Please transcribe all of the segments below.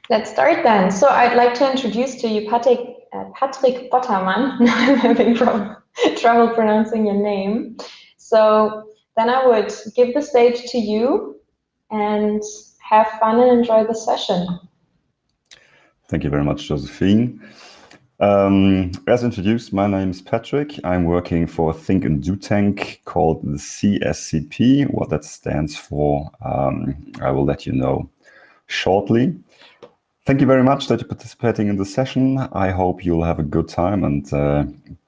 Let's start then. So I'd like to introduce to you Patrick Bottermann. I'm having trouble pronouncing your name. So then I would give the stage to you and have fun and enjoy the session. Thank you very much, Josephine. As introduced, my name is Patrick. I'm working for a think and do tank called the CSCP. What that stands for, I will let you know shortly. Thank you very much that you're participating in the session. I hope you'll have a good time and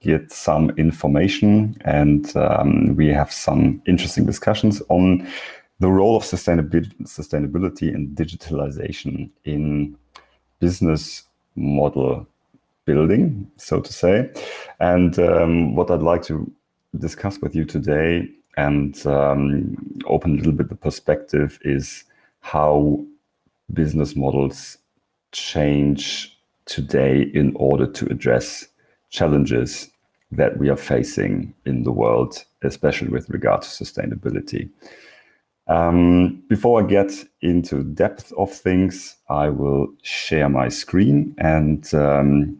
get some information. And we have some interesting discussions on the role of sustainability and digitalization in business model building, so to say. And what I'd like to discuss with you today and open a little bit the perspective is how business models change today in order to address challenges that we are facing in the world, especially with regard to sustainability. Before I get into depth of things, I will share my screen and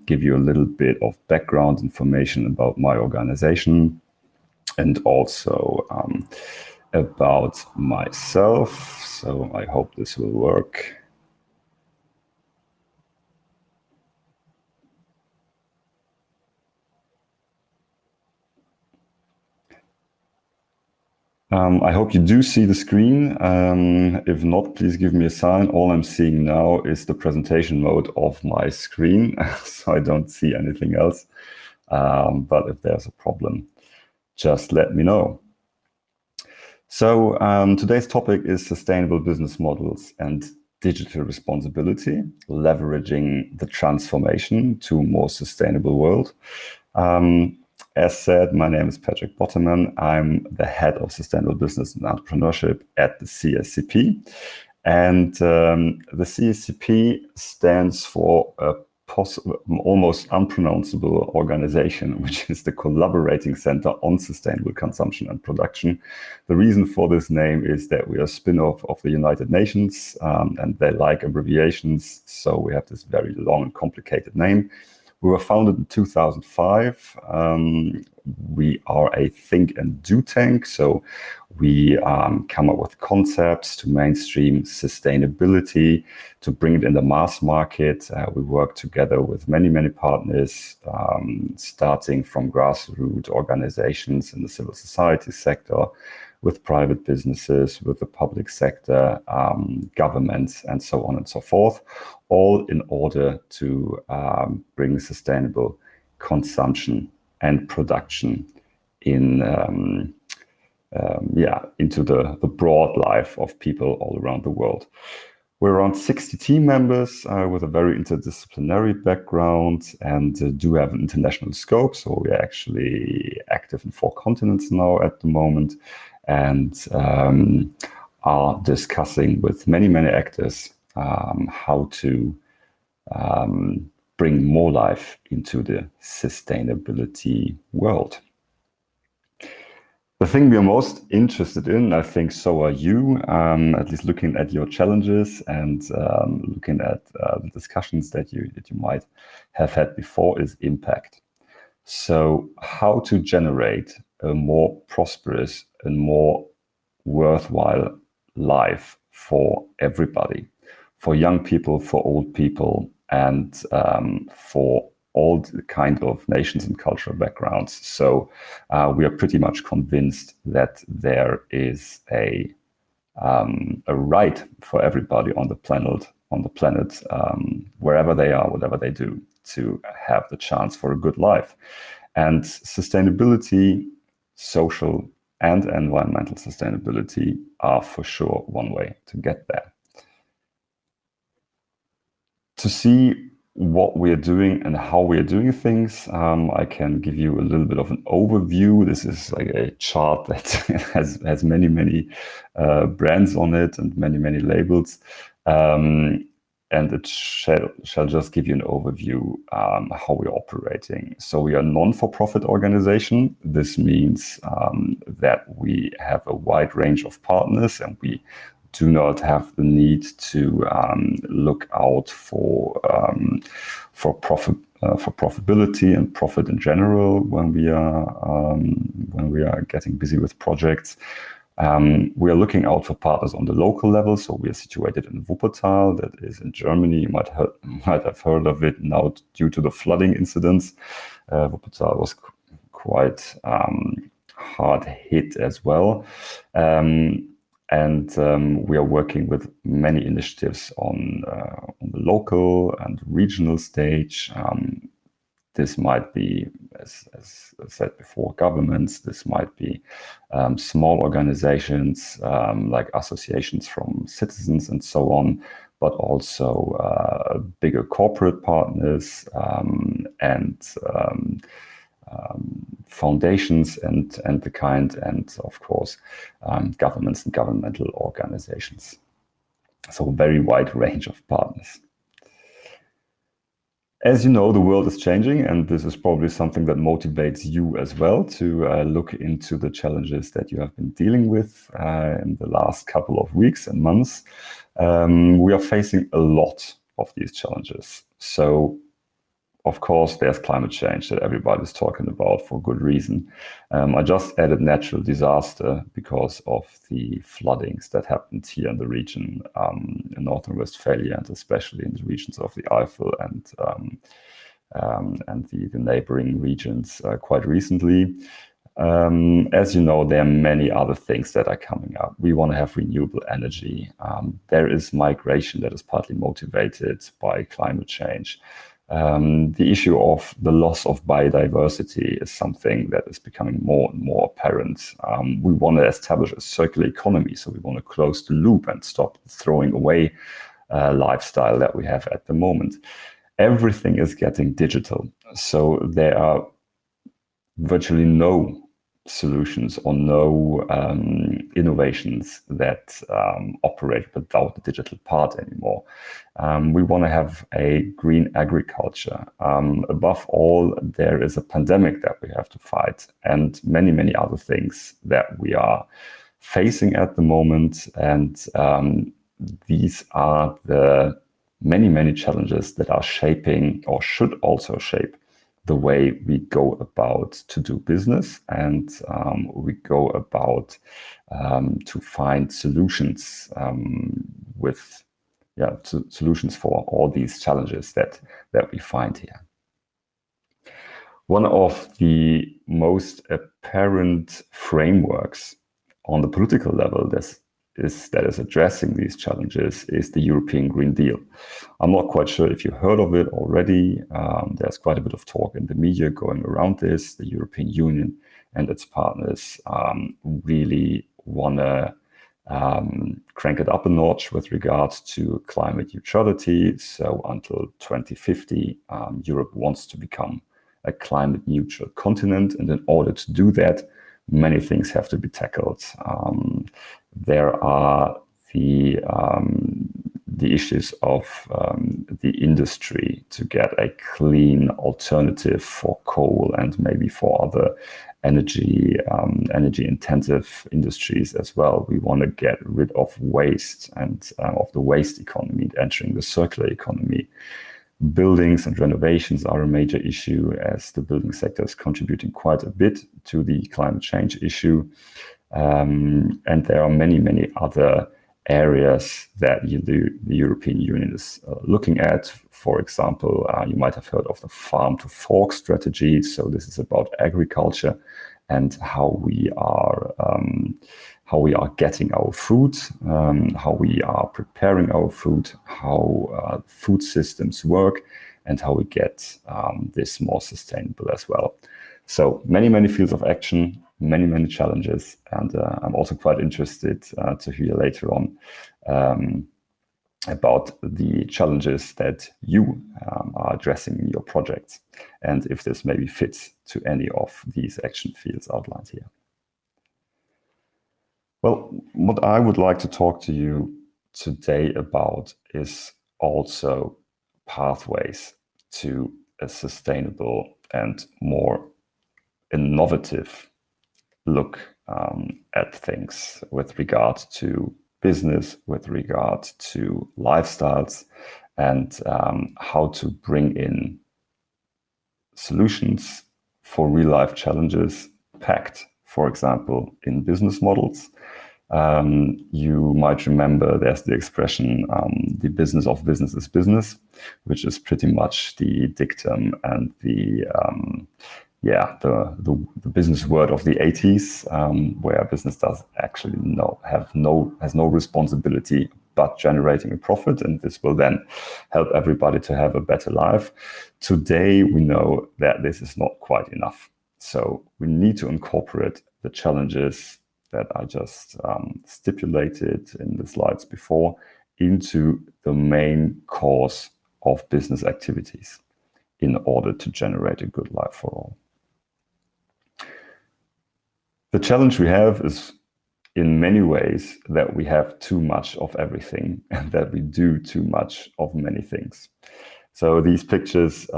give you a little bit of background information about my organization and also about myself. So I hope this will work. I hope you do see the screen. If not, please give me a sign. All I'm seeing now is the presentation mode of my screen, so I don't see anything else. But if there's a problem, just let me know. So today's topic is sustainable business models and digital responsibility, leveraging the transformation to a more sustainable world. As said, my name is Patrick Bottermann. I'm the head of sustainable business and entrepreneurship at the CSCP. And the CSCP stands for a almost unpronounceable organization, which is the Collaborating Center on Sustainable Consumption and Production. The reason for this name is that we are a spin-off of the United Nations, and they like abbreviations. So we have this very long and complicated name. We were founded in 2005. We are a think and do tank. So we come up with concepts to mainstream sustainability, to bring it in the mass market. We work together with many, many partners, starting from grassroots organizations in the civil society sector, with private businesses, with the public sector, governments, and so on and so forth, all in order to bring sustainable consumption and production in, into the broad life of people all around the world. We're around 60 team members with a very interdisciplinary background and do have an international scope. So we're actually active in 4 continents now at the moment, and are discussing with many, many actors how to bring more life into the sustainability world. The thing we are most interested in, I think so are you, at least looking at your challenges and looking at the discussions that you might have had before, is impact. So how to generate a more prosperous and more worthwhile life for everybody, for young people, for old people, and for all the kind of nations and cultural backgrounds. So we are pretty much convinced that there is a right for everybody on the planet, wherever they are, whatever they do, to have the chance for a good life. And sustainability, social and environmental sustainability, are for sure one way to get there. To see what we're doing and how we're doing things, I can give you a little bit of an overview. This is like a chart that has many, many brands on it and many, many labels. And it shall just give you an overview how we're operating. So we are a non-for-profit organization. This means that we have a wide range of partners, and we do not have the need to look out for profitability and profit in general when we are getting busy with projects. We are looking out for partners on the local level. So we are situated in Wuppertal, that is in Germany. You might have heard of it now due to the flooding incidents. Wuppertal was quite hard hit as well. We are working with many initiatives on the local and regional stage. This might be, as said before, governments. This might be small organizations like associations from citizens and so on, but also bigger corporate partners and foundations and the kind, and of course governments and governmental organizations. So a very wide range of partners. As you know, the world is changing, and this is probably something that motivates you as well to look into the challenges that you have been dealing with in the last couple of weeks and months. We are facing a lot of these challenges. So, of course, there's climate change that everybody's talking about for good reason. I just added natural disaster because of the floodings that happened here in the region, in Northern Westphalia, and especially in the regions of the Eifel and the neighboring regions quite recently. As you know, there are many other things that are coming up. We want to have renewable energy. There is migration that is partly motivated by climate change. The issue of the loss of biodiversity is something that is becoming more and more apparent. We want to establish a circular economy, so we want to close the loop and stop throwing away lifestyle that we have at the moment. Everything is getting digital, so there are virtually no solutions or no innovations that operate without the digital part anymore. We want to have a green agriculture. Above all, there is a pandemic that we have to fight, and many, many other things that we are facing at the moment. And these are the many, many challenges that are shaping, or should also shape, the way we go about to do business, and we go about to find solutions solutions for all these challenges that we find here. One of the most apparent frameworks on the political level that is addressing these challenges is the European Green Deal. I'm not quite sure if you heard of it already. There's quite a bit of talk in the media going around this. The European Union and its partners really want to crank it up a notch with regards to climate neutrality. So until 2050, Europe wants to become a climate neutral continent. And in order to do that, many things have to be tackled. There are the issues of the industry to get a clean alternative for coal and maybe for other energy intensive industries as well. We want to get rid of waste and of the waste economy, entering the circular economy. Buildings and renovations are a major issue, as the building sector is contributing quite a bit to the climate change issue. And there are many, many other areas that the European Union is looking at. For example, you might have heard of the farm to fork strategy. So this is about agriculture and how we are getting our food, how we are preparing our food, how food systems work, and how we get this more sustainable as well. So many, many fields of action, many, many challenges. And I'm also quite interested to hear later on about the challenges that you are addressing in your projects, and if this maybe fits to any of these action fields outlined here. Well, what I would like to talk to you today about is also pathways to a sustainable and more innovative look at things with regard to business, with regard to lifestyles, and how to bring in solutions for real-life challenges packed, for example, in business models. You might remember there's the expression, the business of business is business, which is pretty much the dictum and the business word of the 80s, where business does actually has no responsibility but generating a profit, and this will then help everybody to have a better life. Today, we know that this is not quite enough. So we need to incorporate the challenges that I just stipulated in the slides before into the main course of business activities in order to generate a good life for all. The challenge we have is in many ways that we have too much of everything and that we do too much of many things. So these pictures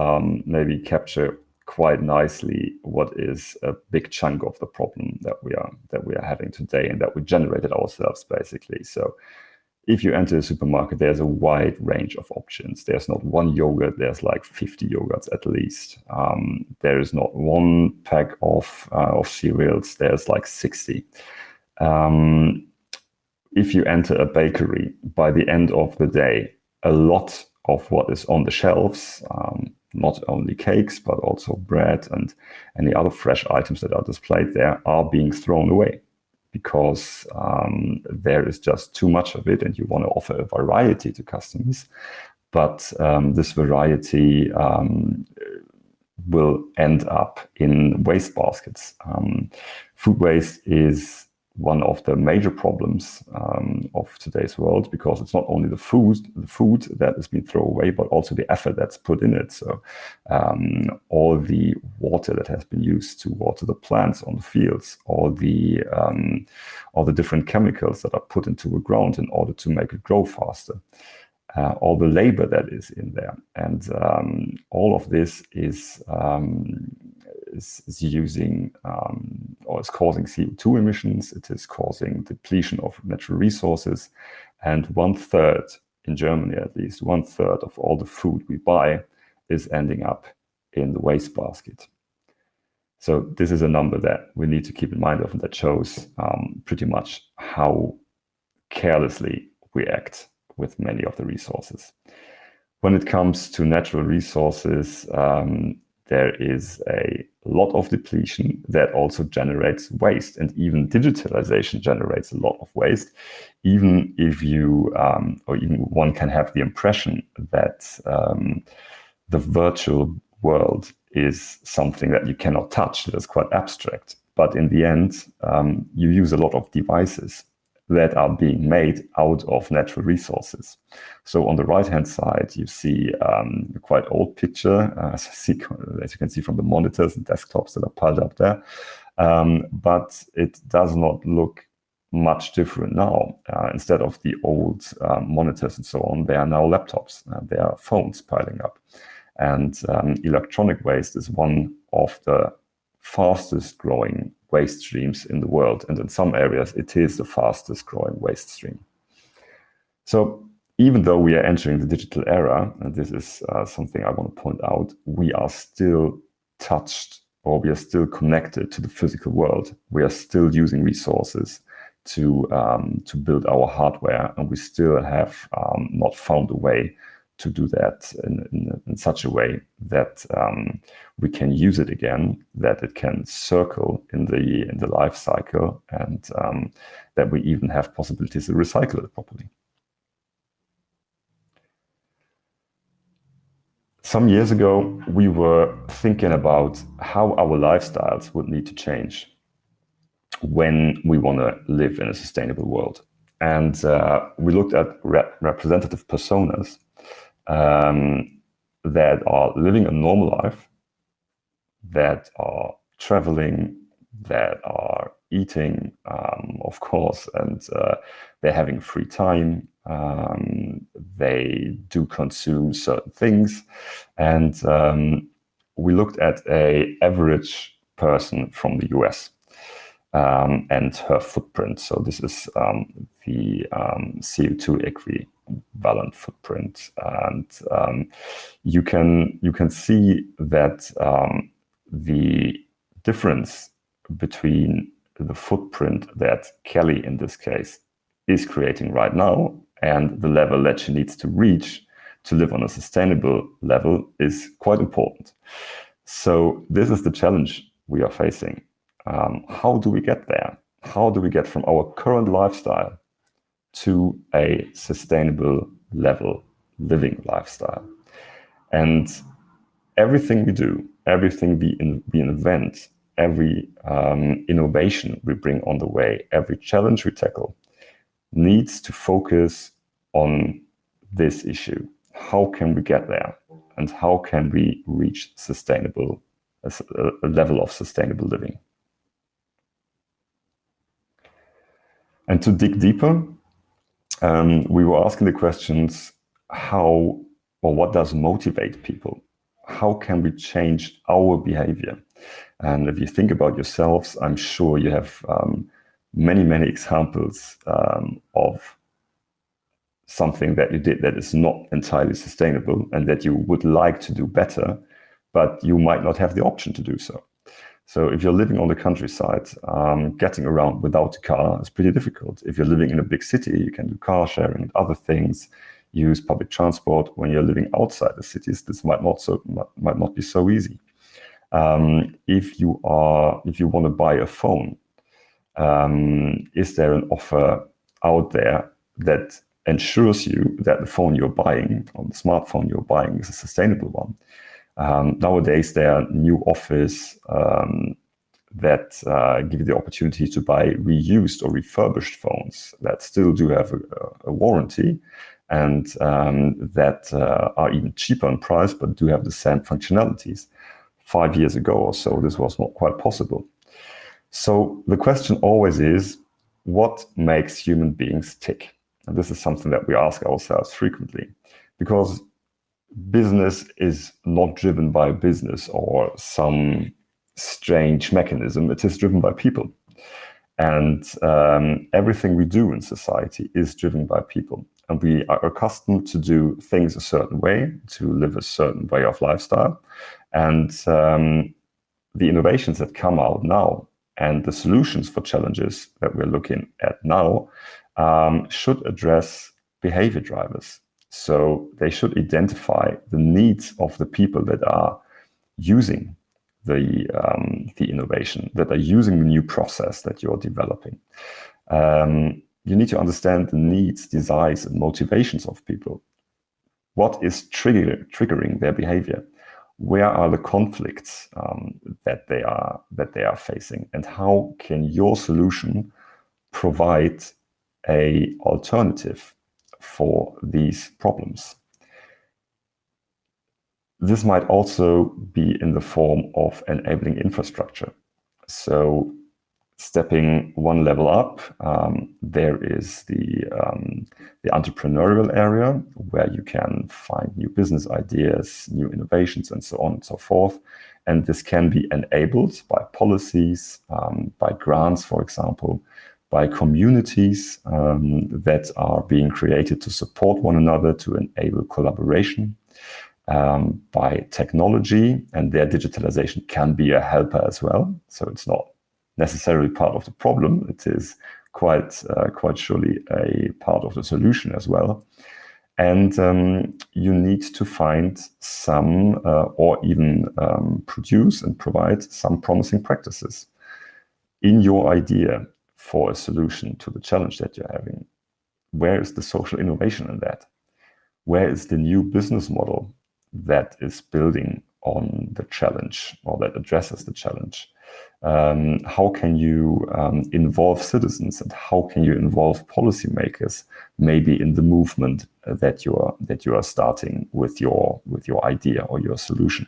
maybe capture quite nicely what is a big chunk of the problem that we are having today and that we generated ourselves, basically. So if you enter a supermarket, there's a wide range of options. There's not one yogurt, there's like 50 yogurts at least. There is not one pack of cereals, there's like 60. If you enter a bakery, by the end of the day, a lot of what is on the shelves, not only cakes, but also bread and any other fresh items that are displayed there, are being thrown away because there is just too much of it and you want to offer a variety to customers. But this variety will end up in waste baskets. Food waste is one of the major problems of today's world, because it's not only the food that has been thrown away, but also the effort that's put in it. So all the water that has been used to water the plants on the fields, all the different chemicals that are put into the ground in order to make it grow faster, all the labor that is in there, and all of this is using or is causing CO2 emissions. It is causing depletion of natural resources, and 1/3 in Germany, at least 1/3 of all the food we buy is ending up in the waste basket. So this is a number that we need to keep in mind of, and that shows pretty much how carelessly we act with many of the resources. When it comes to natural resources, there is a lot of depletion that also generates waste, and even digitalization generates a lot of waste. Even if you, or even one can have the impression that the virtual world is something that you cannot touch, that is quite abstract. But in the end, you use a lot of devices that are being made out of natural resources. So on the right-hand side, you see a quite old picture, as you can see from the monitors and desktops that are piled up there. But it does not look much different now. Instead of the old monitors and so on, there are now laptops, there are phones piling up. And electronic waste is one of the fastest growing waste streams in the world, and in some areas it is the fastest growing waste stream. So even though we are entering the digital era, and this is something I want to point out, we are still touched, or we are still connected to the physical world. We are still using resources to build our hardware, and we still have not found a way to do that in such a way that we can use it again, that it can circle in the life cycle, and that we even have possibilities to recycle it properly. Some years ago, we were thinking about how our lifestyles would need to change when we want to live in a sustainable world. And we looked at representative personas that are living a normal life, that are traveling, that are eating, of course, and they're having free time. They do consume certain things. And we looked at an average person from the US. and her footprint. So this is the CO2 equivalent footprint, and you can see that the difference between the footprint that Kelly, in this case, is creating right now and the level that she needs to reach to live on a sustainable level is quite important. So this is the challenge we are facing. How do we get there? How do we get from our current lifestyle to a sustainable level living lifestyle? And everything we do, everything we invent, every innovation we bring on the way, every challenge we tackle needs to focus on this issue. How can we get there? And how can we reach a level of sustainable living? And to dig deeper, we were asking the questions, how or what does motivate people? How can we change our behavior? And if you think about yourselves, I'm sure you have many examples of something that you did that is not entirely sustainable and that you would like to do better, but you might not have the option to do so. So if you're living on the countryside, getting around without a car is pretty difficult. If you're living in a big city, you can do car sharing and other things, use public transport. When you're living outside the cities, this might not be so easy. If you want to buy a phone, is there an offer out there that ensures you that the phone you're buying, or the smartphone you're buying, is a sustainable one? Nowadays, there are new offers that give you the opportunity to buy reused or refurbished phones that still do have a warranty, and that are even cheaper in price, but do have the same functionalities. 5 years ago or so, this was not quite possible. So the question always is, what makes human beings tick? And this is something that we ask ourselves frequently, because business is not driven by business or some strange mechanism. It is driven by people. And everything we do in society is driven by people. And we are accustomed to do things a certain way, to live a certain way of lifestyle. And the innovations that come out now and the solutions for challenges that we're looking at now should address behavior drivers. So they should identify the needs of the people that are using the innovation, that are using the new process that you're developing. You need to understand the needs, desires, and motivations of people. What is triggering their behavior? Where are the conflicts that they are facing, and how can your solution provide an alternative for these problems? This might also be in the form of enabling infrastructure. So stepping one level up, there is the entrepreneurial area, where you can find new business ideas, new innovations, and so on and so forth. And this can be enabled by policies, by grants, for example, by communities that are being created to support one another, to enable collaboration, by technology, and their digitalization can be a helper as well. So it's not necessarily part of the problem. It is quite surely a part of the solution as well. And you need to find some or even produce and provide some promising practices in your idea for a solution to the challenge that you're having. Where is the social innovation in that? Where is the new business model that is building on the challenge, or that addresses the challenge? How can you involve citizens, and how can you involve policymakers, maybe in the movement that you are starting with your idea or your solution?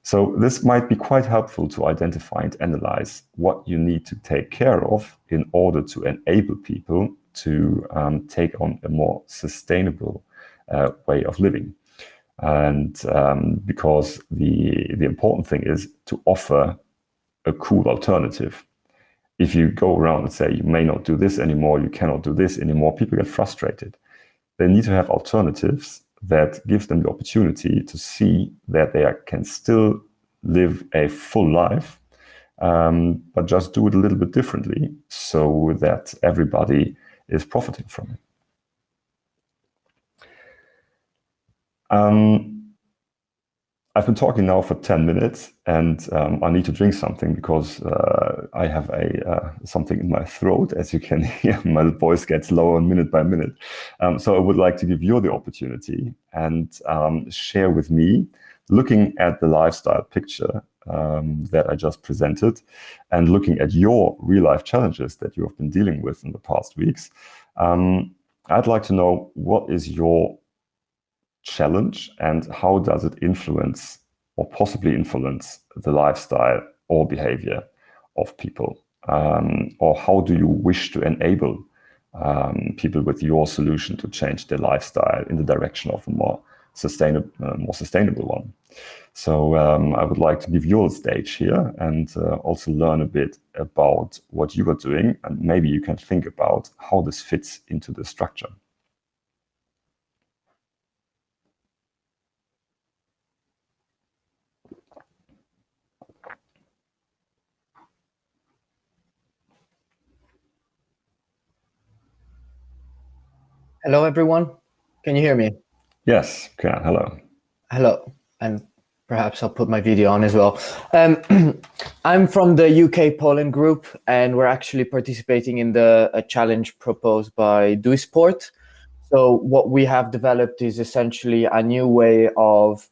So this might be quite helpful to identify and analyze what you need to take care of in order to enable people to take on a more sustainable way of living. And because the important thing is to offer a cool alternative. if you go around and say you may not do this anymore, you cannot do this anymore, people get frustrated. They need to have alternatives that gives them the opportunity to see that they can still live a full life, but just do it a little bit differently so that everybody is profiting from it. I've been talking now for 10 minutes, and I need to drink something because I have something in my throat. As you can hear, my voice gets lower minute by minute. So I would like to give you the opportunity and share with me, looking at the lifestyle picture that I just presented, and looking at your real-life challenges that you have been dealing with in the past weeks. I'd like to know, what is your challenge and how does it influence or possibly influence the lifestyle or behavior of people? Or how do you wish to enable people with your solution to change their lifestyle in the direction of a more sustainable one? So I would like to give you a stage here and also learn a bit about what you are doing, and maybe you can think about how this fits into the structure. Hello, everyone. Can you hear me? Yes, can. Hello. Hello. And perhaps I'll put my video on as well. I'm from the UK Poland group, and we're actually participating in a challenge proposed by DoSport. So what we have developed is essentially a new way of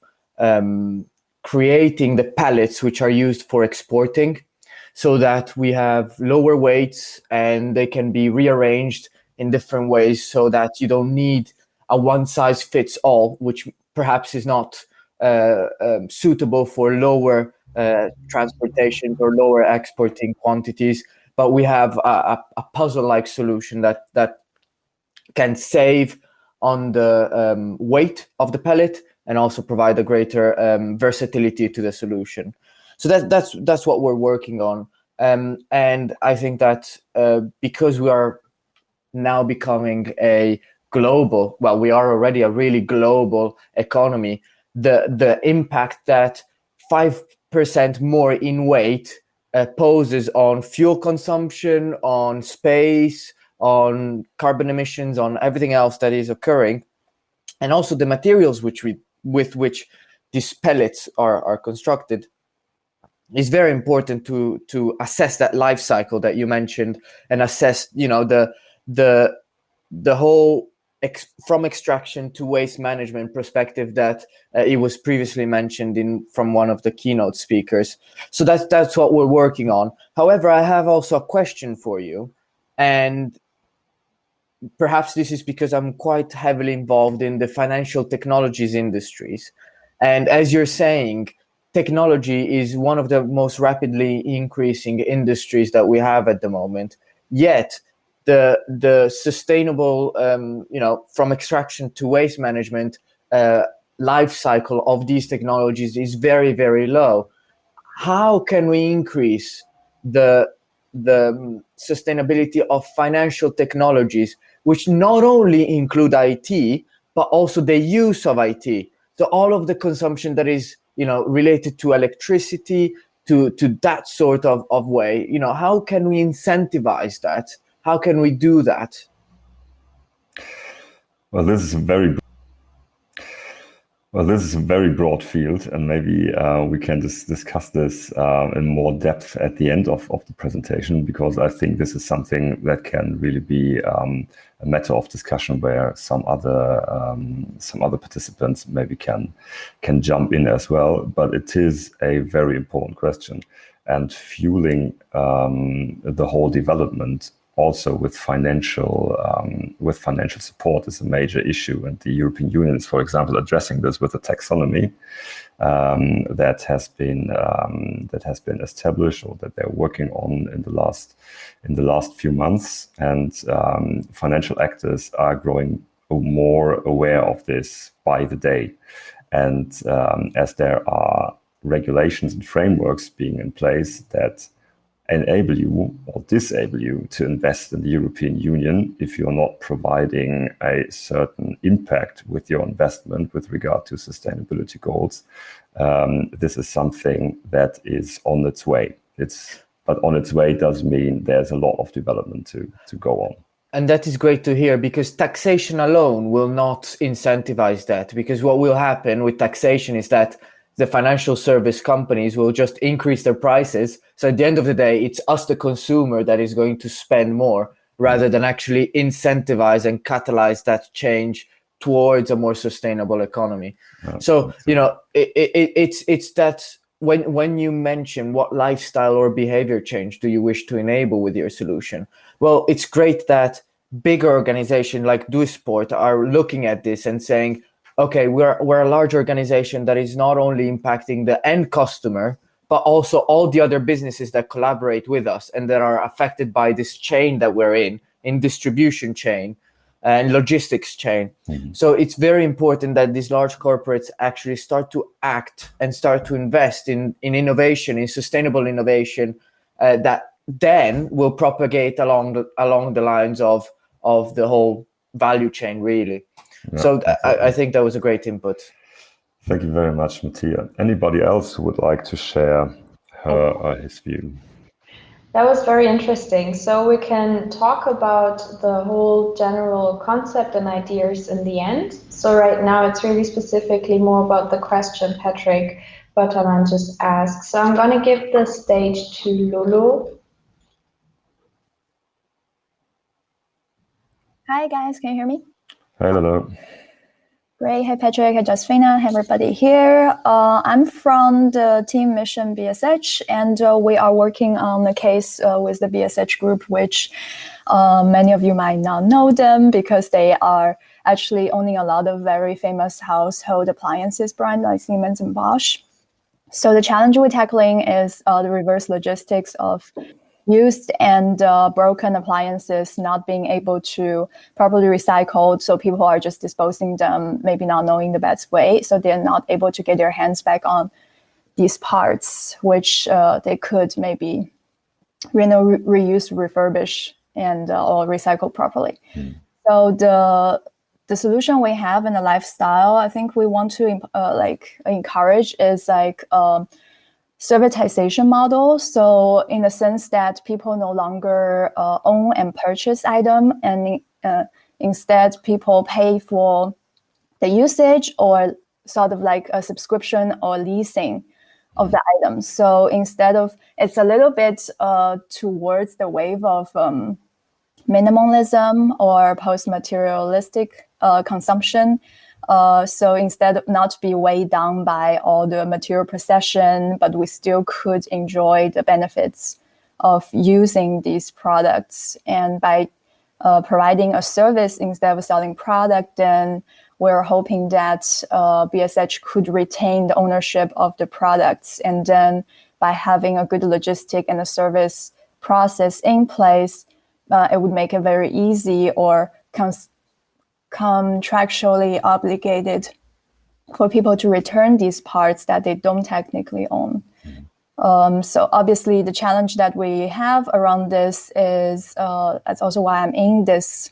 creating the pellets which are used for exporting, so that we have lower weights and they can be rearranged in different ways, so that you don't need a one-size-fits-all, which perhaps is not suitable for lower transportation or lower exporting quantities. But we have a puzzle-like solution that can save on the weight of the pellet and also provide a greater versatility to the solution. So that's what we're working on. And I think that because we are now becoming a global, well, we are already a really global economy, the impact that 5% more in weight poses on fuel consumption, on space, on carbon emissions, on everything else that is occurring, and also the materials with which these pellets are constructed, is very important to assess that life cycle that you mentioned, and assess, you know, the whole from extraction to waste management perspective that it was previously mentioned from one of the keynote speakers. So that's what we're working on. However, I have also a question for you, and perhaps this is because I'm quite heavily involved in the financial technologies industries. And as you're saying, technology is one of the most rapidly increasing industries that we have at the moment. Yet the sustainable, from extraction to waste management life cycle of these technologies is very, very low. How can we increase the sustainability of financial technologies, which not only include IT, but also the use of IT? So all of the consumption that is, related to electricity, to that sort of way, how can we incentivize that? How can we do that? Well, this is a very broad field, and maybe we can discuss this in more depth at the end of the presentation, because I think this is something that can really be a matter of discussion where some other participants maybe can jump in as well. But it is a very important question, and fueling the whole development also with financial support is a major issue, and the European Union is, for example, addressing this with a taxonomy that has been established, or that they're working on in the last few months, and financial actors are growing more aware of this by the day, and as there are regulations and frameworks being in place that enable you or disable you to invest in the European Union if you're not providing a certain impact with your investment with regard to sustainability goals. This is something that is on its way. But on its way does mean there's a lot of development to go on. And that is great to hear, because taxation alone will not incentivize that, because what will happen with taxation is that the financial service companies will just increase their prices. So at the end of the day, it's us, the consumer, that is going to spend more rather than actually incentivize and catalyze that change towards a more sustainable economy. So, you know, it's that when you mention what lifestyle or behavior change do you wish to enable with your solution? Well, it's great that bigger organizations like DoSport are looking at this and saying, okay, we're a large organization that is not only impacting the end customer, but also all the other businesses that collaborate with us and that are affected by this chain that we're in distribution chain and logistics chain. So it's very important that these large corporates actually start to act and start to invest in innovation, in sustainable innovation, that then will propagate along the lines of the whole value chain, really. Yeah, so I think that was a great input. Thank you very much, Mattia. Anybody else who would like to share her or his view? That was very interesting. So we can talk about the whole general concept and ideas in the end. So right now it's really specifically more about the question Patrick Bottermann just asked. So I'm going to give the stage to Lulu. Hi guys, can you hear me? Hi Lulu. Great. Hi Patrick, hi Josephina, hi everybody here. I'm from the team Mission BSH, and we are working on a case with the BSH group, which many of you might not know them because they are actually owning a lot of very famous household appliances brands like Siemens and Bosch. So the challenge we're tackling is the reverse logistics of used and broken appliances not being able to properly recycle. So people are just disposing them, maybe not knowing the best way. So they're not able to get their hands back on these parts, which they could maybe reuse, refurbish, and or recycle properly. So the solution we have in the lifestyle, I think we want to encourage is like servitization model. So in the sense that people no longer own and purchase item, and instead people pay for the usage or sort of like a subscription or leasing of the items. So instead of, it's a little bit towards the wave of minimalism or post-materialistic consumption. So instead of not be weighed down by all the material possession, but we still could enjoy the benefits of using these products. And by providing a service instead of selling product, then we're hoping that BSH could retain the ownership of the products. And then by having a good logistic and a service process in place, it would make it very easy or contractually obligated for people to return these parts that they don't technically own. So obviously the challenge that we have around this is, that's also why I'm in this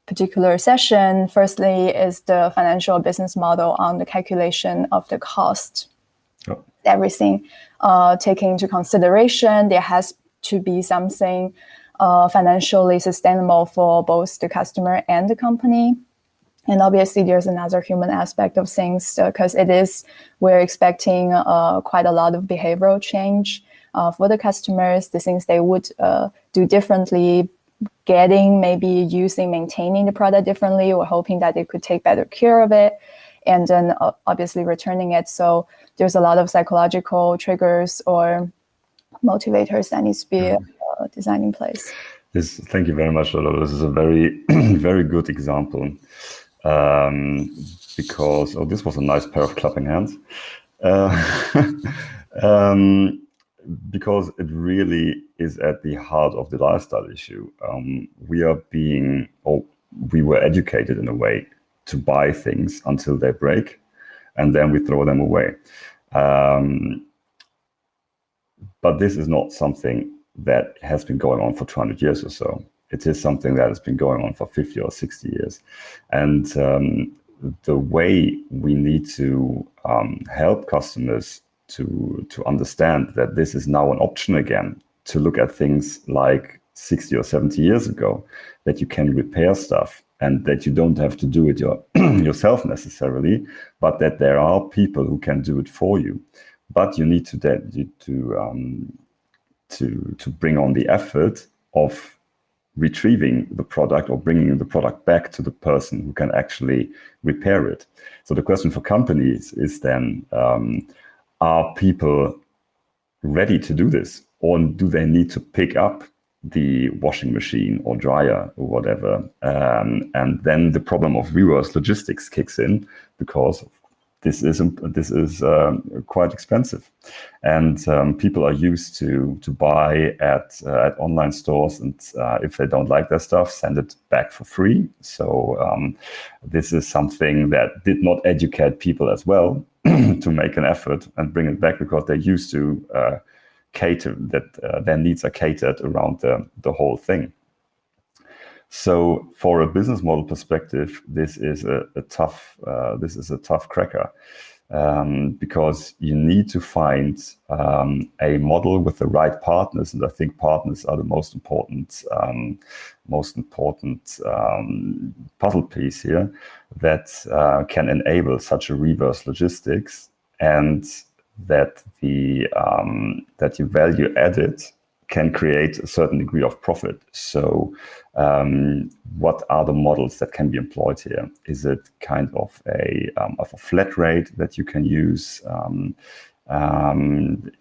particular session. Firstly is the financial business model on the calculation of the cost. Everything taken into consideration, there has to be something financially sustainable for both the customer and the company. And obviously there's another human aspect of things because we're expecting quite a lot of behavioral change for the customers, the things they would do differently, maintaining the product differently, or hoping that they could take better care of it, and then obviously returning it. So there's a lot of psychological triggers or motivators that needs to be designed in place. Yes, thank you very much, Lolo. This is a very, very good example. Because this was a nice pair of clapping hands, because it really is at the heart of the lifestyle issue. We were educated in a way to buy things until they break, and then we throw them away. But this is not something that has been going on for 200 years or so. It is something that has been going on for 50 or 60 years. And the way we need to help customers to understand that this is now an option again, to look at things like 60 or 70 years ago, that you can repair stuff and that you don't have to do it yourself necessarily, but that there are people who can do it for you. But you need to bring on the effort of retrieving the product or bringing the product back to the person who can actually repair it. So the question for companies is then, are people ready to do this? Or do they need to pick up the washing machine or dryer or whatever? And then the problem of reverse logistics kicks in, because this is quite expensive, and people are used to buy at online stores, and if they don't like their stuff, send it back for free. So this is something that did not educate people as well to make an effort and bring it back, because they're used to cater that their needs are catered around the whole thing. So, for a business model perspective, this is a tough cracker, because you need to find a model with the right partners, and I think partners are the most important puzzle piece here, that can enable such a reverse logistics, and that that your value added can create a certain degree of profit. So what are the models that can be employed here? Is it kind of a flat rate that you can use?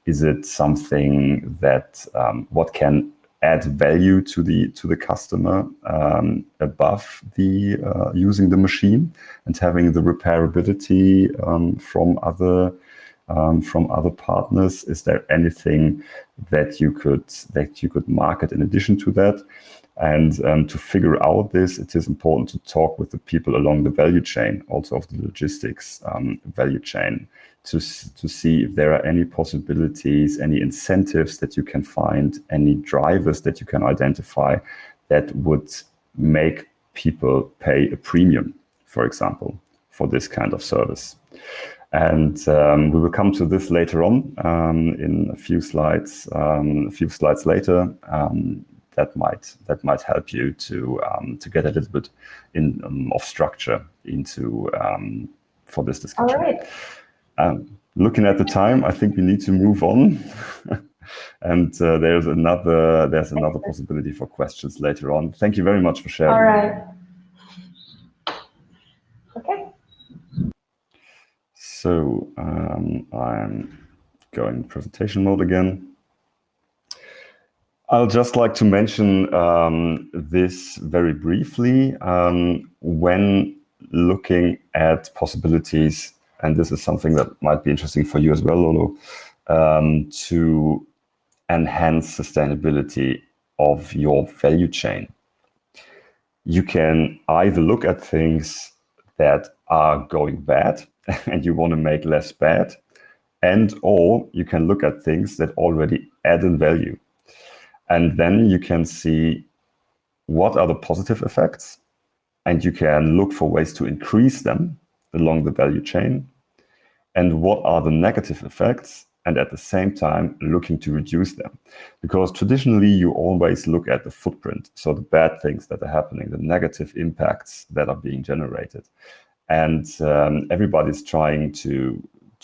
Is it something that what can add value to the customer above the using the machine and having the repairability from other partners? Is there anything that you could market in addition to that? And to figure out this, it is important to talk with the people along the value chain, also of the logistics value chain, to see if there are any possibilities, any incentives that you can find, any drivers that you can identify that would make people pay a premium, for example, for this kind of service. And we will come to this later on in a few slides. Later, that might help you to get a little bit of structure into for this discussion. All right. Looking at the time, I think we need to move on. And there's another possibility for questions later on. Thank you very much for sharing. All right. Okay. So I'm going presentation mode again. I'll just like to mention this very briefly. When looking at possibilities, and this is something that might be interesting for you as well, Lolo, to enhance sustainability of your value chain. You can either look at things that are going bad and you want to make less bad, or you can look at things that already add in value. And then you can see what are the positive effects, and you can look for ways to increase them along the value chain, and what are the negative effects, and at the same time looking to reduce them. Because traditionally you always look at the footprint, so the bad things that are happening, the negative impacts that are being generated. And everybody's trying to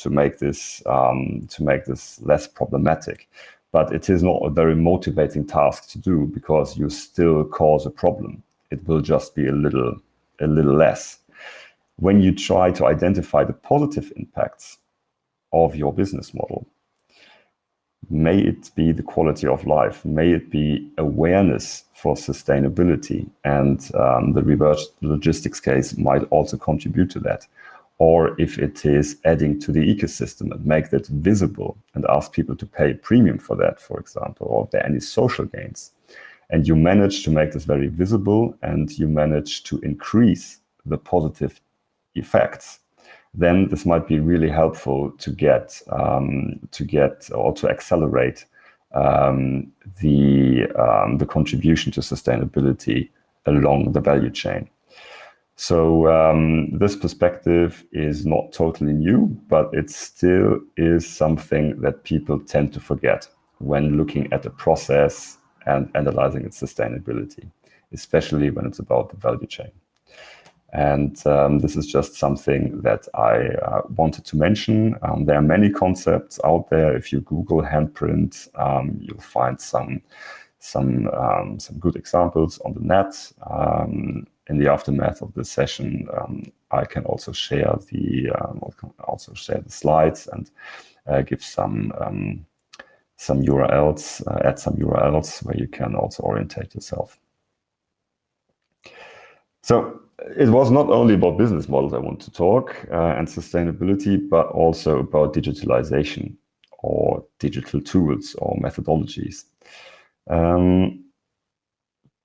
make this less problematic. But it is not a very motivating task to do, because you still cause a problem. It will just be a little less. When you try to identify the positive impacts of your business model, may it be the quality of life, may it be awareness for sustainability, and the reverse logistics case might also contribute to that. Or if it is adding to the ecosystem and make that visible and ask people to pay a premium for that, for example, or if there are any social gains, and you manage to make this very visible and you manage to increase the positive effects, then this might be really helpful to get or to accelerate the contribution to sustainability along the value chain. So this perspective is not totally new, but it still is something that people tend to forget when looking at the process and analyzing its sustainability, especially when it's about the value chain. And this is just something that I wanted to mention. There are many concepts out there. If you Google handprint, you'll find some good examples on the net. In the aftermath of this session, I can also share the slides and give some URLs, add some URLs where you can also orientate yourself. So it was not only about business models I want to talk and sustainability, but also about digitalization or digital tools or methodologies.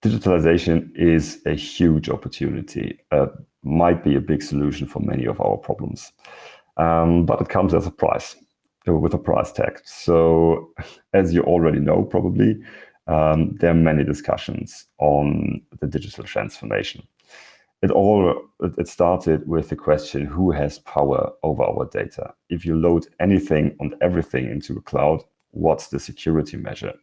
Digitalization is a huge opportunity, might be a big solution for many of our problems, but it comes as a price, with a price tag. So as you already know, probably, there are many discussions on the digital transformation. It started with the question, who has power over our data? If you load anything and everything into a cloud, what's the security measure?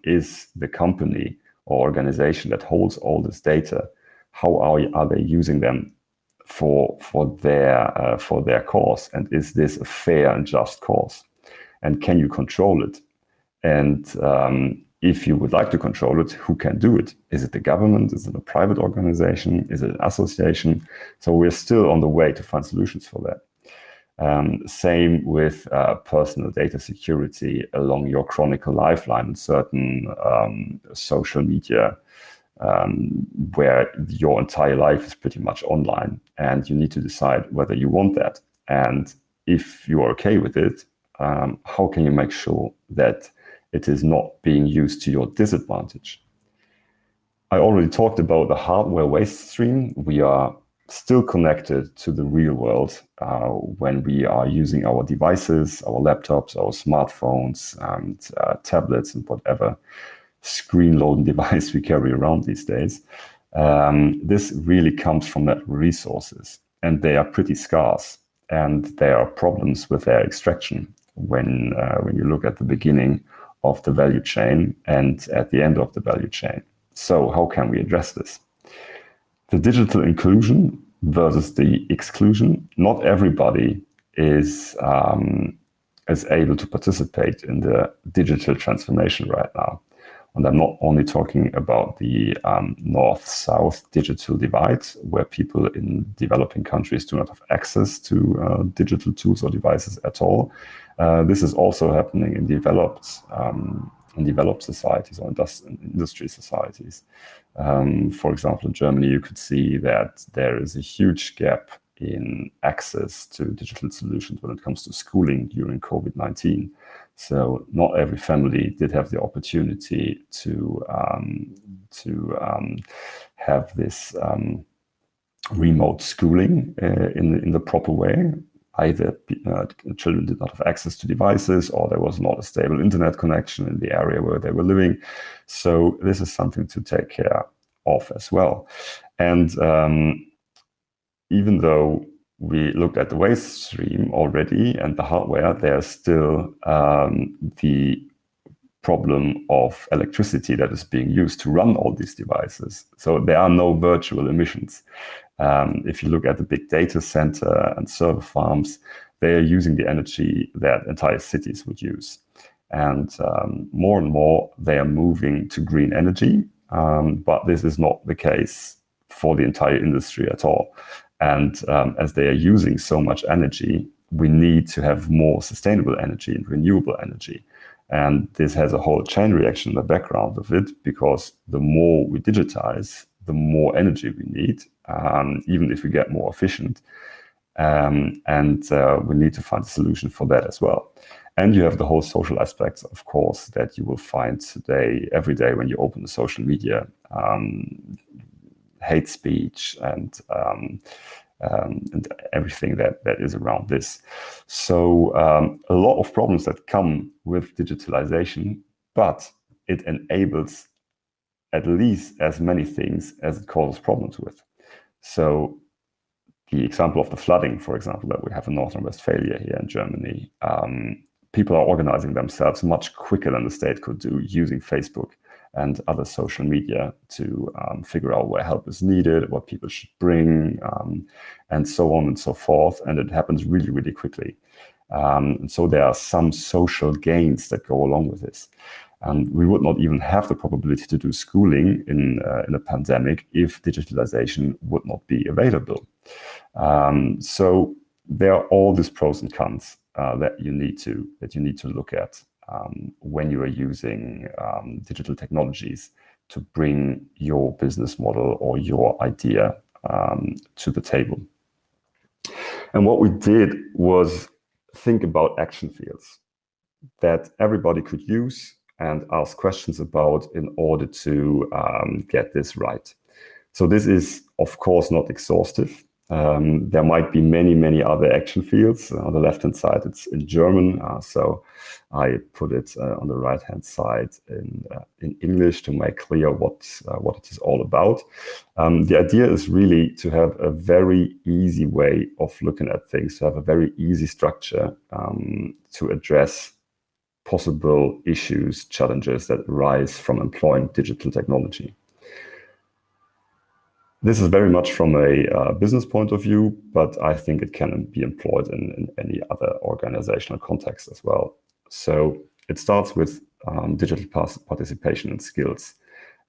Is the company or organization that holds all this data, how are they using them for their cause? And is this a fair and just cause? And can you control it? And if you would like to control it, who can do it? Is it the government? Is it a private organization? Is it an association? So we're still on the way to find solutions for that. Same with personal data security along your chronicle lifeline, certain social media where your entire life is pretty much online, and you need to decide whether you want that. And if you are okay with it, how can you make sure that it is not being used to your disadvantage? I already talked about the hardware waste stream. We are still connected to the real world when we are using our devices, our laptops, our smartphones, and tablets, and whatever screen-loading device we carry around these days. This really comes from natural resources, and they are pretty scarce, and there are problems with their extraction when you look at the beginning of the value chain and at the end of the value chain. So how can we address this? The digital inclusion versus the exclusion. Not everybody is able to participate in the digital transformation right now. And I'm not only talking about the north-south digital divide, where people in developing countries do not have access to digital tools or devices at all. This is also happening in developed societies or industry societies. For example, in Germany, you could see that there is a huge gap in access to digital solutions when it comes to schooling during COVID-19. So not every family did have the opportunity to have this remote schooling in the proper way. Either children did not have access to devices, or there was not a stable internet connection in the area where they were living. So this is something to take care of as well. And even though we looked at the waste stream already and the hardware, there's still the problem of electricity that is being used to run all these devices. So there are no virtual emissions. If you look at the big data center and server farms, they are using the energy that entire cities would use. And more and more, they are moving to green energy, but this is not the case for the entire industry at all. And as they are using so much energy, we need to have more sustainable energy and renewable energy. And this has a whole chain reaction in the background of it, because the more we digitize, the more energy we need, even if we get more efficient. And we need to find a solution for that as well. And you have the whole social aspects, of course, that you will find today, every day when you open the social media, hate speech and everything that is around this. So a lot of problems that come with digitalization but it enables at least as many things as it causes problems with. So the example of the flooding, for example, that we have in North Rhine-Westphalia here in Germany, people are organizing themselves much quicker than the state could do using Facebook and other social media to figure out where help is needed, what people should bring, and so on and so forth. And it happens really, really quickly. And so there are some social gains that go along with this. We would not even have the probability to do schooling in a pandemic if digitalization would not be available. So there are all these pros and cons that you need to look at when you are using digital technologies to bring your business model or your idea to the table. And what we did was think about action fields that everybody could use and ask questions about in order to get this right. So this is, of course, not exhaustive. There might be many, many other action fields. On the left-hand side, it's in German, so I put it on the right-hand side in English to make clear what it is all about. The idea is really to have a very easy way of looking at things, to have a very easy structure to address possible issues, challenges that arise from employing digital technology. This is very much from a business point of view, but I think it can be employed in any other organizational context as well. So it starts with digital participation and skills.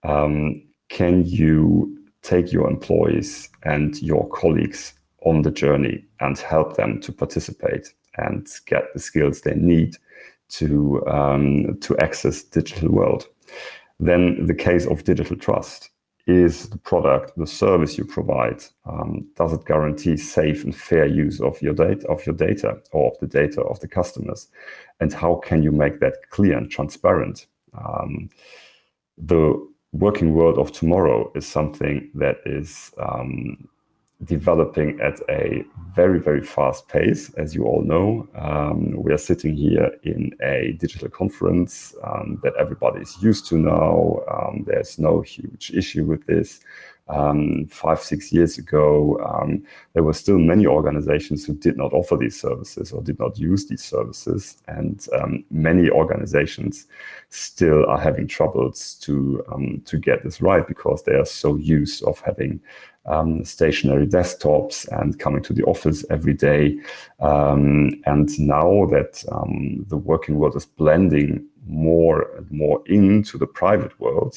Can you take your employees and your colleagues on the journey and help them to participate and get the skills they need to access the digital world? Then the case of digital trust. Is the product, the service you provide, does it guarantee safe and fair use of your data, or of the data of the customers? And how can you make that clear and transparent? The working world of tomorrow is something that is developing at a very, very fast pace, as you all know. We are sitting here in a digital conference that everybody is used to now. There's no huge issue with this. 5-6 years ago, there were still many organizations who did not offer these services or did not use these services. And many organizations still are having troubles to get this right because they are so used of having stationary desktops and coming to the office every day. And now that the working world is blending more and more into the private world,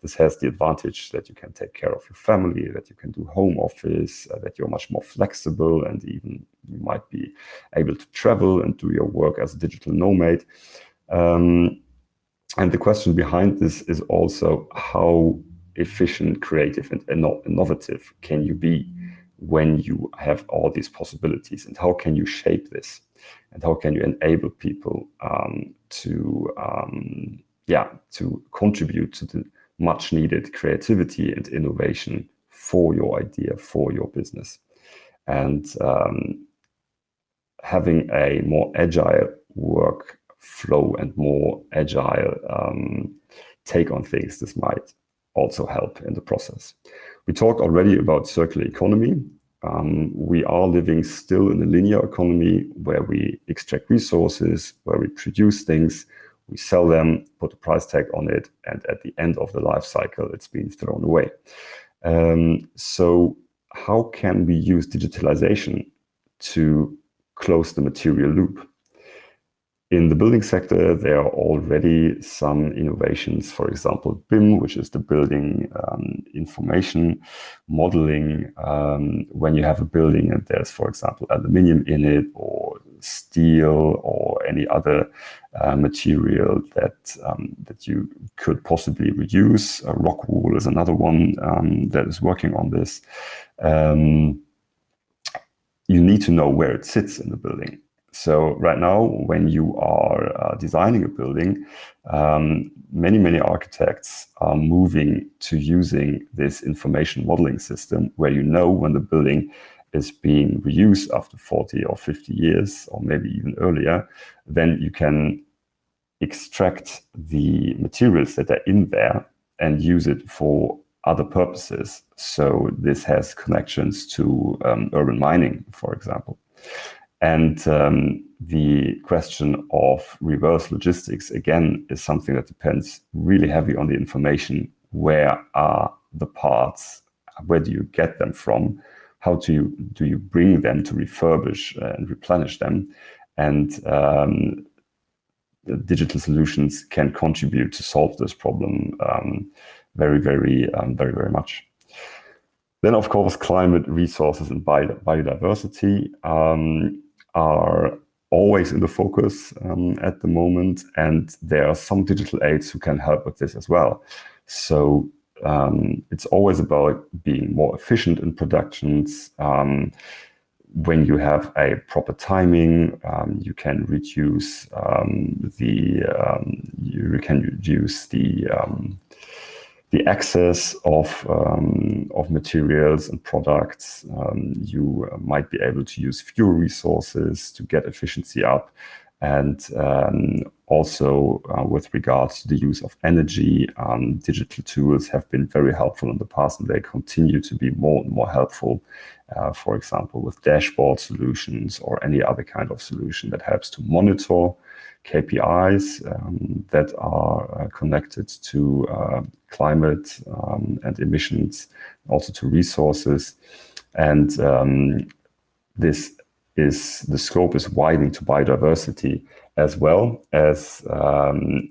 this has the advantage that you can take care of your family, that you can do home office, that you're much more flexible, and even you might be able to travel and do your work as a digital nomad. And the question behind this is also how efficient, creative, and innovative can you be when you have all these possibilities, and how can you shape this, and how can you enable people to contribute to the much needed creativity and innovation for your idea, for your business. And having a more agile work flow and more agile take on things, this might also help in the process. We talked already about circular economy. We are living still in a linear economy where we extract resources, where we produce things, we sell them, put a price tag on it, and at the end of the life cycle, it's being thrown away. So how can we use digitalization to close the material loop? In the building sector, there are already some innovations, for example, BIM, which is the building information modeling. When you have a building and there's, for example, aluminium in it, or steel, or any other material that you could possibly reuse. Rock wool is another one that is working on this. You need to know where it sits in the building. So right now, when you are designing a building, many architects are moving to using this information modeling system where you know when the building is being reused after 40 or 50 years, or maybe even earlier, then you can extract the materials that are in there and use it for other purposes. So this has connections to urban mining, for example. And the question of reverse logistics, again, is something that depends really heavy on the information. Where are the parts? Where do you get them from? How do you bring them to refurbish and replenish them? And the digital solutions can contribute to solve this problem very much. Then, of course, climate, resources, and biodiversity are always in the focus at the moment, and there are some digital aids who can help with this as well. So it's always about being more efficient in productions. When you have a proper timing, you can reduce the access of materials and products. You might be able to use fewer resources to get efficiency up. And also with regards to the use of energy, digital tools have been very helpful in the past, and they continue to be more and more helpful. For example, with dashboard solutions or any other kind of solution that helps to monitor KPIs that are connected to climate and emissions, also to resources. And the scope is widening to biodiversity, as well as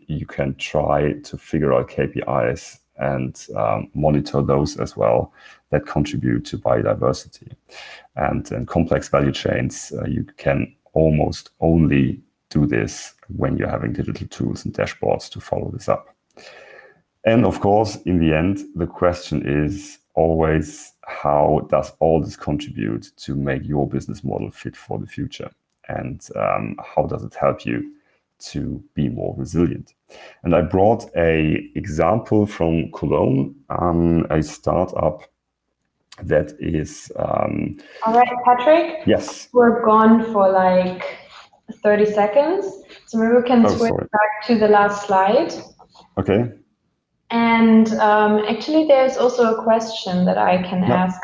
you can try to figure out KPIs and monitor those as well that contribute to biodiversity. And in complex value chains, you can almost only do this when you're having digital tools and dashboards to follow this up. And of course, in the end, the question is always, how does all this contribute to make your business model fit for the future? And how does it help you to be more resilient? And I brought an example from Cologne, a startup that is... All right, Patrick? Yes. We're gone for like 30 seconds. So maybe we can switch back to the last slide. Okay. And actually, there's also a question that I can ask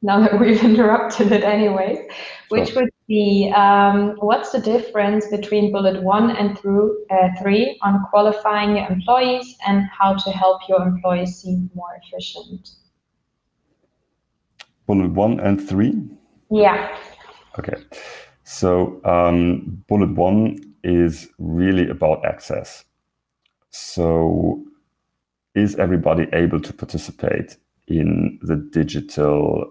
now that we've interrupted it anyways, which would be, what's the difference between bullet 1 and 3 on qualifying your employees and how to help your employees seem more efficient? Bullet 1 and 3? Yeah. Okay. So bullet 1 is really about access. So is everybody able to participate in the digital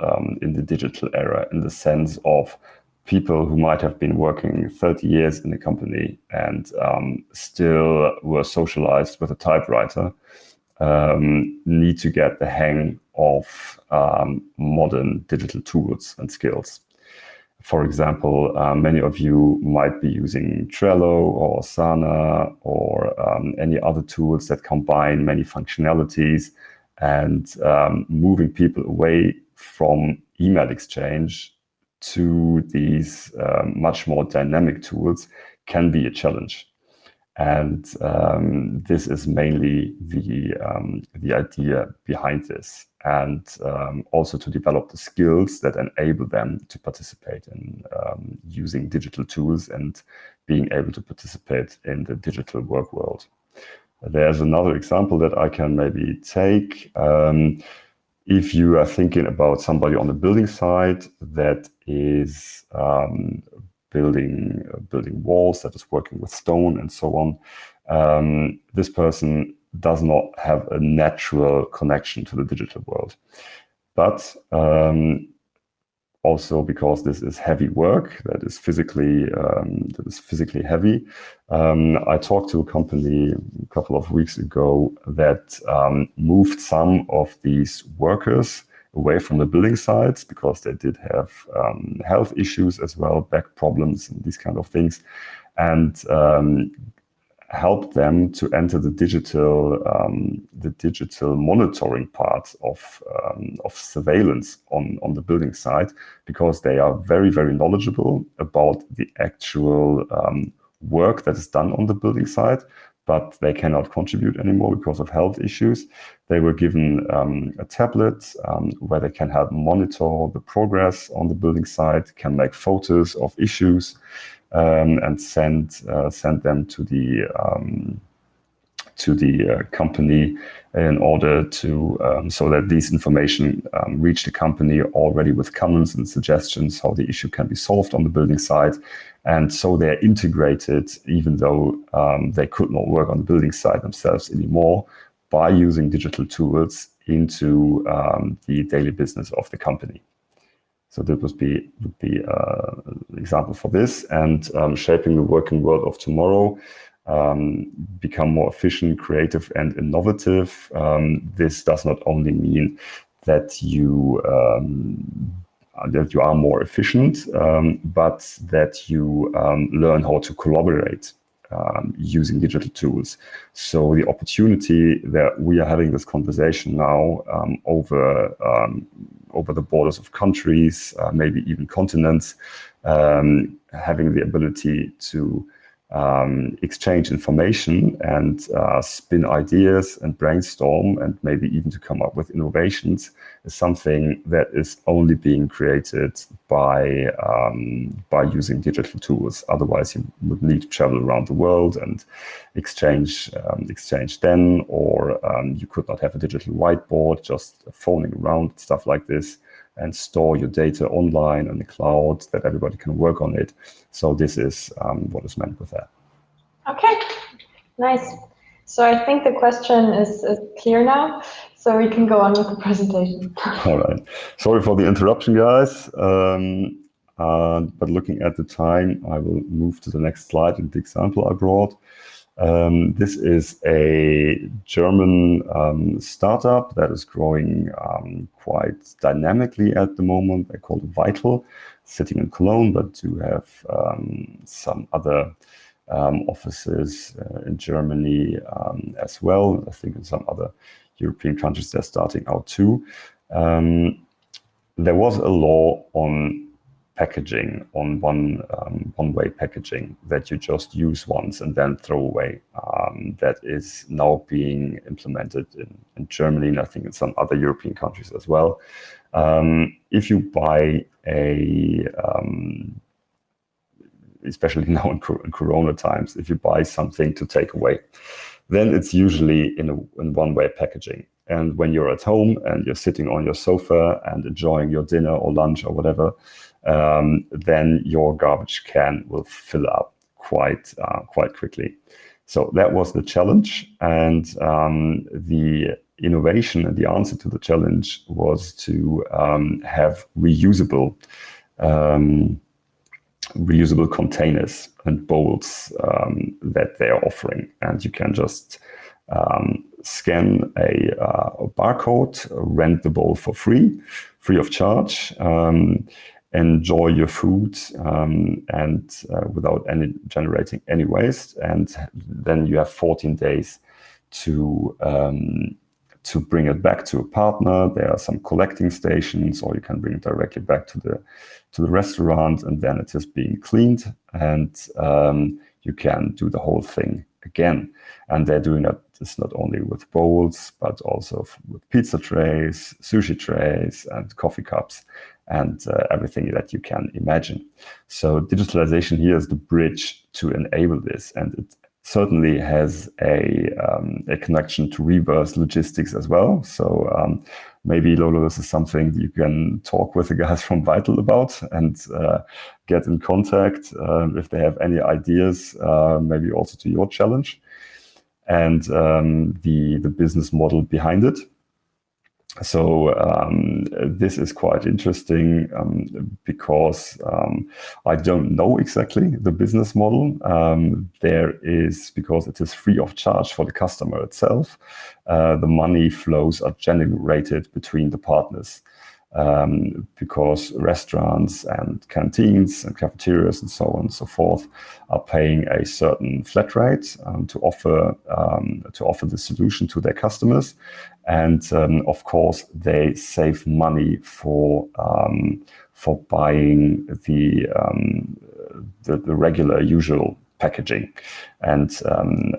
era, in the sense of people who might have been working 30 years in a company and still were socialized with a typewriter, need to get the hang of modern digital tools and skills. For example, many of you might be using Trello or Asana or any other tools that combine many functionalities, and moving people away from email exchange to these much more dynamic tools can be a challenge. And this is mainly the idea behind this, and also to develop the skills that enable them to participate in using digital tools and being able to participate in the digital work world. There's another example that I can maybe take. If you are thinking about somebody on the building side that is building walls, that is working with stone and so on, this person does not have a natural connection to the digital world. But also because this is heavy work, that is physically heavy. I talked to a company a couple of weeks ago that moved some of these workers away from the building sites because they did have health issues as well, back problems and these kind of things, and helped them to enter the digital monitoring part of surveillance on the building site, because they are very, very knowledgeable about the actual work that is done on the building site, but they cannot contribute anymore because of health issues. They were given a tablet where they can help monitor the progress on the building site, can make photos of issues, and send them to the company in order to so that these information reach the company already with comments and suggestions how the issue can be solved on the building site. And so they're integrated, even though they could not work on the building site themselves anymore, by using digital tools into the daily business of the company. So that would be an example for this. And shaping the working world of tomorrow, become more efficient, creative, and innovative. This does not only mean that you are more efficient, but that you learn how to collaborate using digital tools. So the opportunity that we are having this conversation now over the borders of countries, maybe even continents, having the ability to exchange information and spin ideas and brainstorm and maybe even to come up with innovations is something that is only being created by using digital tools. Otherwise, you would need to travel around the world and exchange then, or you could not have a digital whiteboard, just phoning around, stuff like this, and store your data online on the cloud that everybody can work on it. So this is what is meant with that. Okay, nice. So I think the question is clear now, so we can go on with the presentation. All right. Sorry for the interruption, guys. But looking at the time, I will move to the next slide and the example I brought. This is a German startup that is growing quite dynamically at the moment. They call it Vital, sitting in Cologne, but do have some other offices in Germany as well. I think in some other European countries they're starting out too. There was a law on packaging, on one-way packaging that you just use once and then throw away. That is now being implemented in Germany, and I think in some other European countries as well. If you buy especially now in Corona times, if you buy something to take away, then it's usually in one-way packaging. And when you're at home and you're sitting on your sofa and enjoying your dinner or lunch or whatever, then your garbage can will fill up quite quickly. So that was the challenge, and the innovation and the answer to the challenge was to have reusable containers and bowls that they are offering, and you can just scan a barcode, rent the bowl for free of charge, enjoy your food and without generating any waste, and then you have 14 days to bring it back to a partner. There are some collecting stations, or you can bring it directly back to the restaurant, and then it is being cleaned, and you can do the whole thing again. And they're doing that just not only with bowls, but also with pizza trays, sushi trays, and coffee cups, and everything that you can imagine. So digitalization here is the bridge to enable this, and it certainly has a connection to reverse logistics as well. So maybe, Lolo, this is something you can talk with the guys from Vital about and get in contact if they have any ideas, maybe also to your challenge and the business model behind it. So this is quite interesting because I don't know exactly the business model. Because it is free of charge for the customer itself, the money flows are generated between the partners. Because restaurants and canteens and cafeterias and so on and so forth are paying a certain flat rate to offer the solution to their customers, and of course they save money for buying the regular, usual packaging and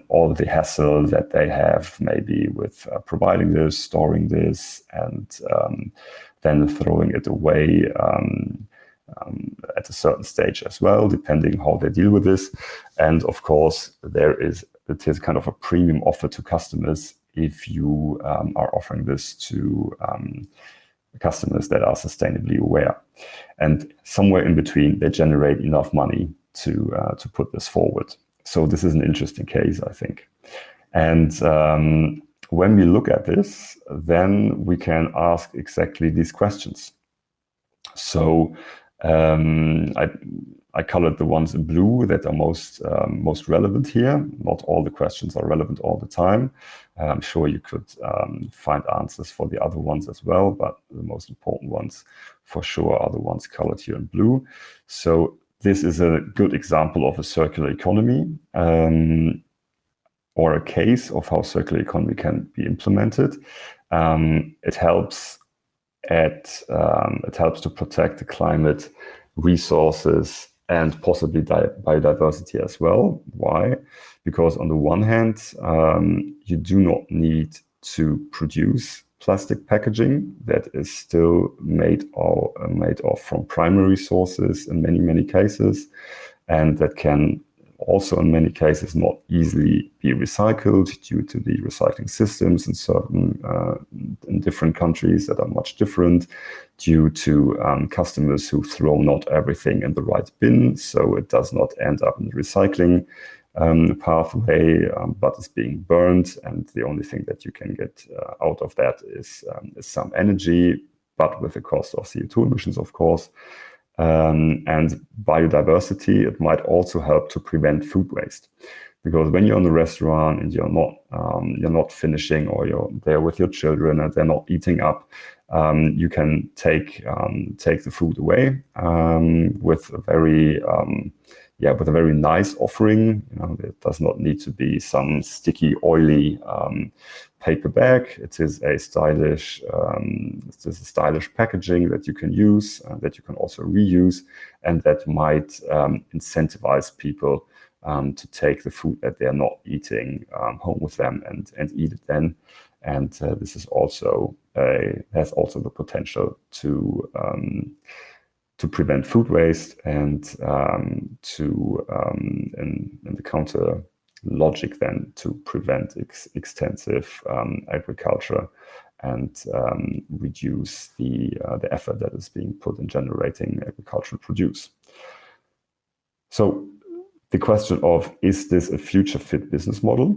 all the hassle that they have maybe with providing this, storing this, and then throwing it away at a certain stage as well, depending how they deal with this. And of course, it is kind of a premium offer to customers if you are offering this to customers that are sustainably aware. And somewhere in between, they generate enough money to put this forward. So this is an interesting case, I think. And when we look at this, then we can ask exactly these questions. So I colored the ones in blue that are most relevant here. Not all the questions are relevant all the time. I'm sure you could find answers for the other ones as well, but the most important ones for sure are the ones colored here in blue. So this is a good example of a circular economy or a case of how circular economy can be implemented. It helps to protect the climate, resources, and possibly biodiversity as well. Why? Because on the one hand, you do not need to produce plastic packaging that is still made of from primary sources in many cases, and that can also in many cases not easily be recycled due to the recycling systems in different countries that are much different, due to customers who throw not everything in the right bin, so it does not end up in the recycling pathway, but is being burned, and the only thing that you can get out of that is some energy, but with the cost of CO2 emissions, of course. And biodiversity, it might also help to prevent food waste, because when you're in the restaurant and you're not finishing, or you're there with your children and they're not eating up, you can take the food away with a very nice offering. It does not need to be some sticky, oily paper bag. It is a stylish packaging that you can use, that you can also reuse, and that might incentivize people to take the food that they're not eating home with them and eat it then. And this is also has also the potential to prevent food waste, and in the counter logic then to prevent extensive agriculture and reduce the effort that is being put in generating agricultural produce. So the question of, is this a future fit business model?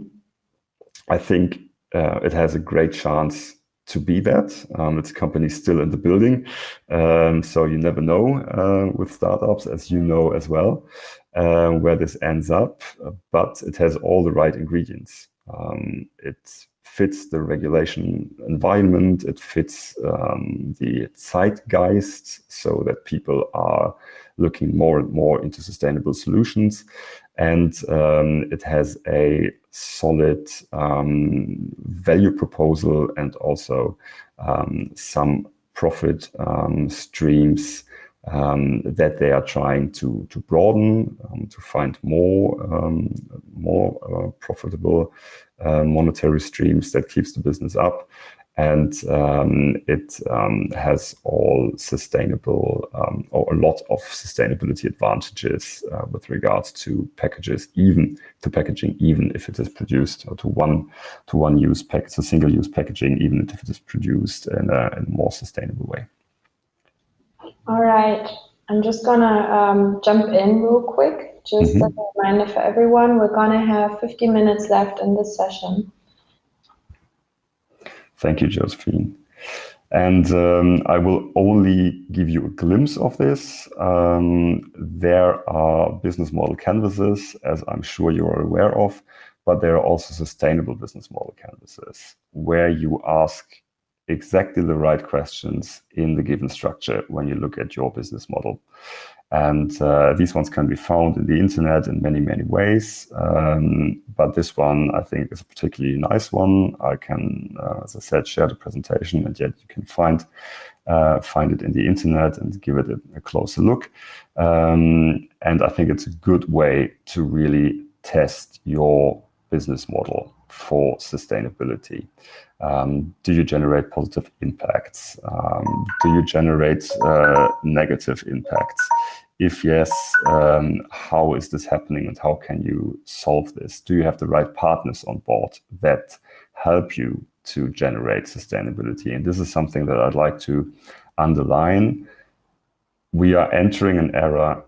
I think it has a great chance to be that. It's a company still in the building, so you never know with startups, as you know as well, where this ends up, but it has all the right ingredients. It fits the regulation environment, it fits the zeitgeist, so that people are looking more and more into sustainable solutions, and it has a solid value proposal, and also some profit streams that they are trying to broaden, to find more profitable monetary streams that keeps the business up. And it has all sustainable, or a lot of sustainability advantages with regards to packaging, even if it is produced to one-use package, so single-use packaging, even if it is produced in a more sustainable way. All right, I'm just gonna jump in real quick. Just as a reminder for everyone, we're gonna have 50 minutes left in this session. Thank you, Josephine. And I will only give you a glimpse of this. There are business model canvases, as I'm sure you are aware of, but there are also sustainable business model canvases where you ask exactly the right questions in the given structure when you look at your business model. And these ones can be found in the internet in many ways. But this one, I think, is a particularly nice one. I can, as I said, share the presentation, and yet you can find find it in the internet and give it a closer look. And I think it's a good way to really test your business model for sustainability. Do you generate positive impacts? Do you generate negative impacts? If yes, how is this happening and how can you solve this? Do you have the right partners on board that help you to generate sustainability? And this is something that I'd like to underline. We are entering an era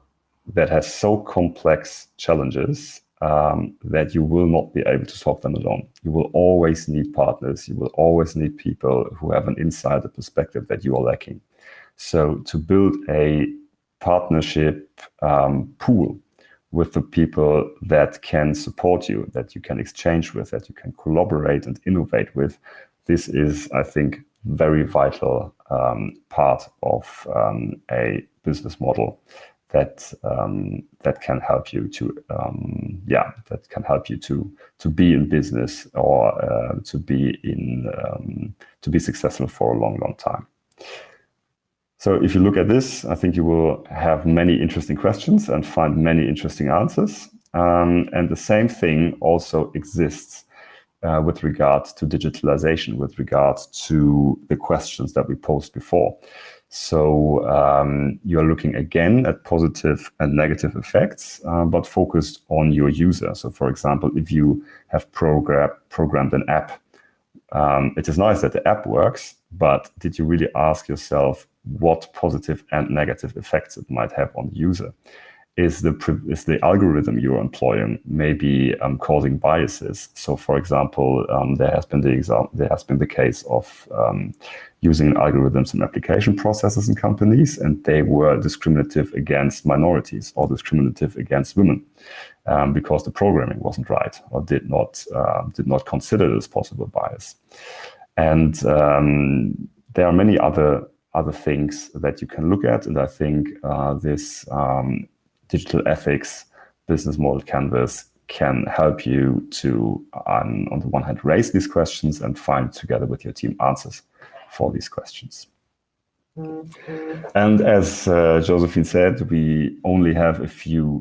that has so complex challenges that you will not be able to solve them alone. You will always need partners. You will always need people who have an insider perspective that you are lacking. So to build a partnership pool with the people that can support you, that you can exchange with, that you can collaborate and innovate with, this is, I think, very vital part of a business model that can help you to be in business or to be successful for a long time. So if you look at this, I think you will have many interesting questions and find many interesting answers. And the same thing also exists with regards to digitalization, with regards to the questions that we posed before. So you're looking again at positive and negative effects, but focused on your user. So for example, if you have programmed an app, it is nice that the app works, but did you really ask yourself what positive and negative effects it might have on the user? Is the algorithm you're employing maybe causing biases? So, for example, there has been the case of using algorithms in application processes in companies, and they were discriminative against minorities or discriminative against women because the programming wasn't right or did not consider this possible bias. And there are many other things that you can look at, and I think this digital ethics business model canvas can help you to, on the one hand, raise these questions and find together with your team answers for these questions. And as Josephine said, we only have a few